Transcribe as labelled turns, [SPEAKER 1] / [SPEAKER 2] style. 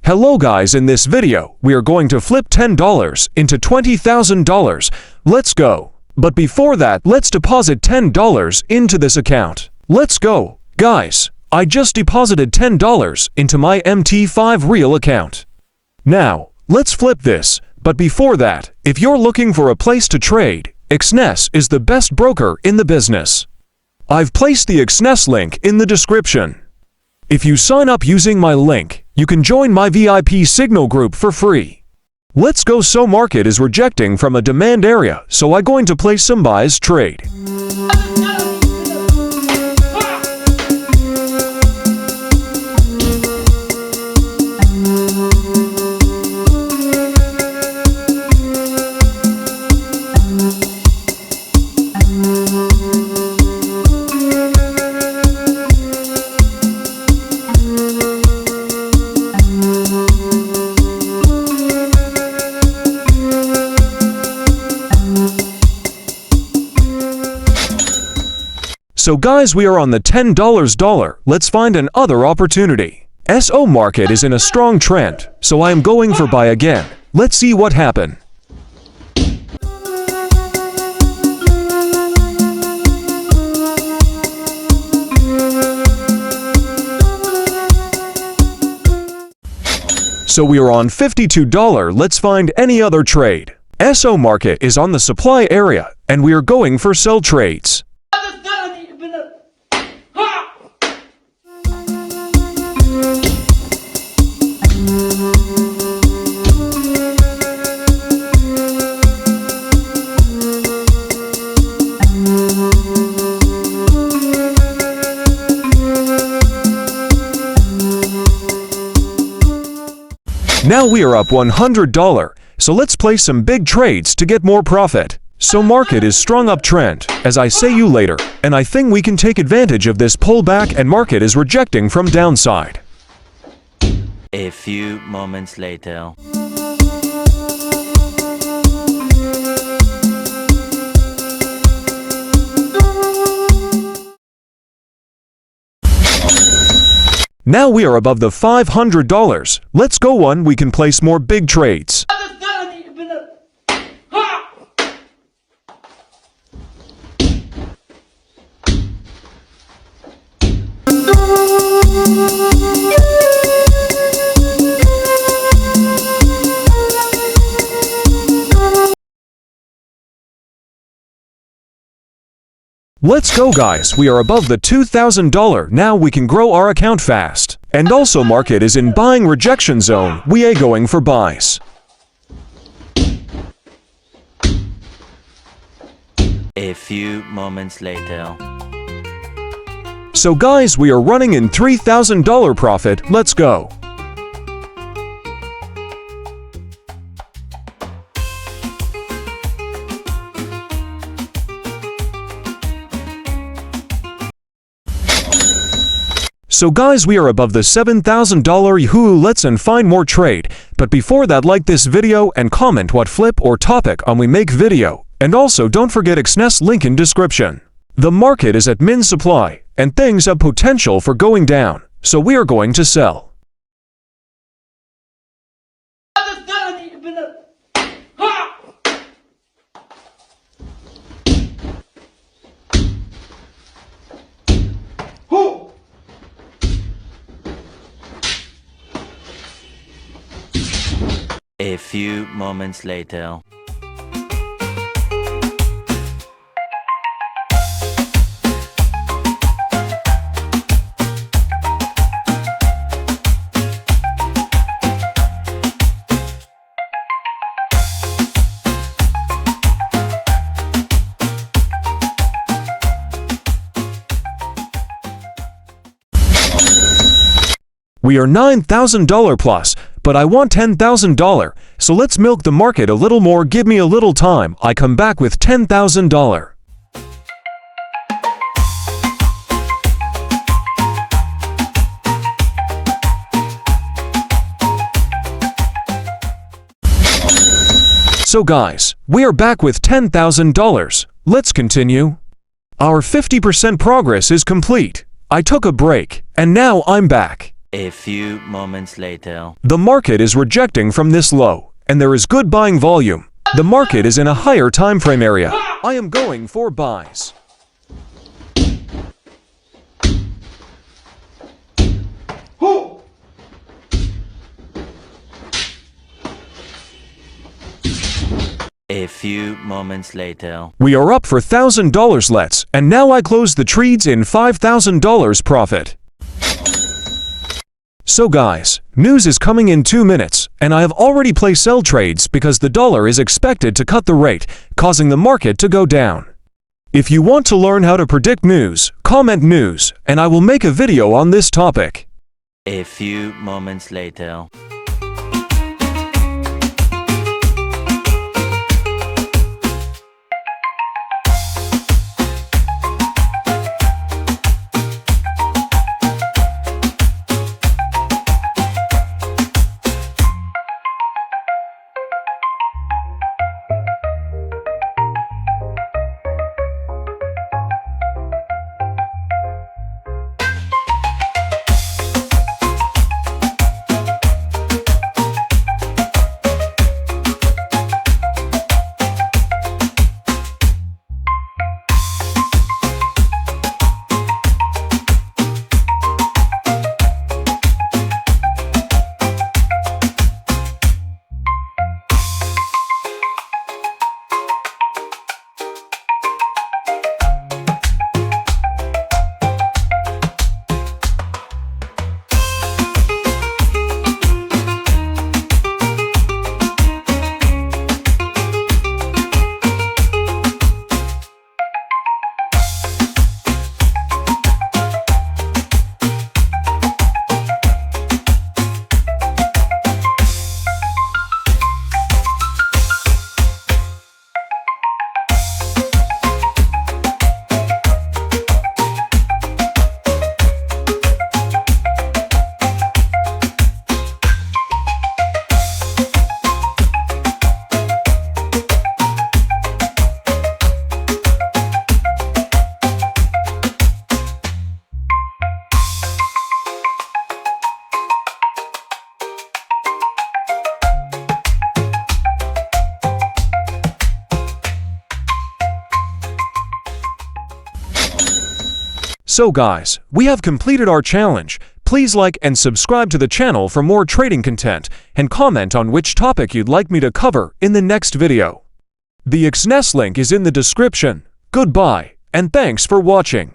[SPEAKER 1] Hello guys, in this video, we are going to flip $10 into $20,000. Let's go. But before that, let's deposit $10 into this account. Let's go. Guys, I just deposited $10 into my MT5 real account. Now, let's flip this. But before that, if you're looking for a place to trade, Exness is the best broker in the business. I've placed the Exness link in the description. If you sign up using my link, you can join my VIP signal group for free. Let's go. So market is rejecting from a demand area, so I'm going to place some buys trade. So guys, we are on the $10. Let's find another opportunity. SO market is in a strong trend, so I am going for buy again. Let's see what happens. So we are on $52. Let's find any other trade. SO market is on the supply area, and we are going for sell trades. Now we are up $100, so let's place some big trades to get more profit. So market is strong uptrend, as I say you later, and I think we can take advantage of this pullback, and market is rejecting from downside.
[SPEAKER 2] A few moments later.
[SPEAKER 1] Now we are above the $500. Let's go on, we can place more big trades. Let's go guys, we are above the $2,000, now we can grow our account fast. And also market is in buying rejection zone, we are going for buys.
[SPEAKER 2] A few moments later.
[SPEAKER 1] So guys, we are running in $3,000 profit, let's go. So guys, we are above the $7,000. Yahoo, let's and find more trade. But before that, like this video and comment what flip or topic on we make video. And also don't forget Exness link in description. The market is at min supply and things have potential for going down. So we are going to sell.
[SPEAKER 2] A few moments later.
[SPEAKER 1] We are $9,000 plus, but I want $10,000, so let's milk the market a little more. Give me a little time, I come back with $10,000. So guys, we are back with $10,000. Let's continue. Our 50% progress is complete. I took a break, and now I'm back.
[SPEAKER 2] A few moments later.
[SPEAKER 1] The market is rejecting from this low, and there is good buying volume. The market is in a higher time frame area. I am going for buys.
[SPEAKER 2] A few moments later.
[SPEAKER 1] We are up for $1,000 let's, and now I close the trades in $5,000 profit. So guys, news is coming in 2 minutes, and I have already placed sell trades because the dollar is expected to cut the rate, causing the market to go down. If you want to learn how to predict news, comment news, and I will make a video on this topic.
[SPEAKER 2] A few moments later.
[SPEAKER 1] So guys, we have completed our challenge. Please like and subscribe to the channel for more trading content, and comment on which topic you'd like me to cover in the next video. The Exness link is in the description. Goodbye, and thanks for watching.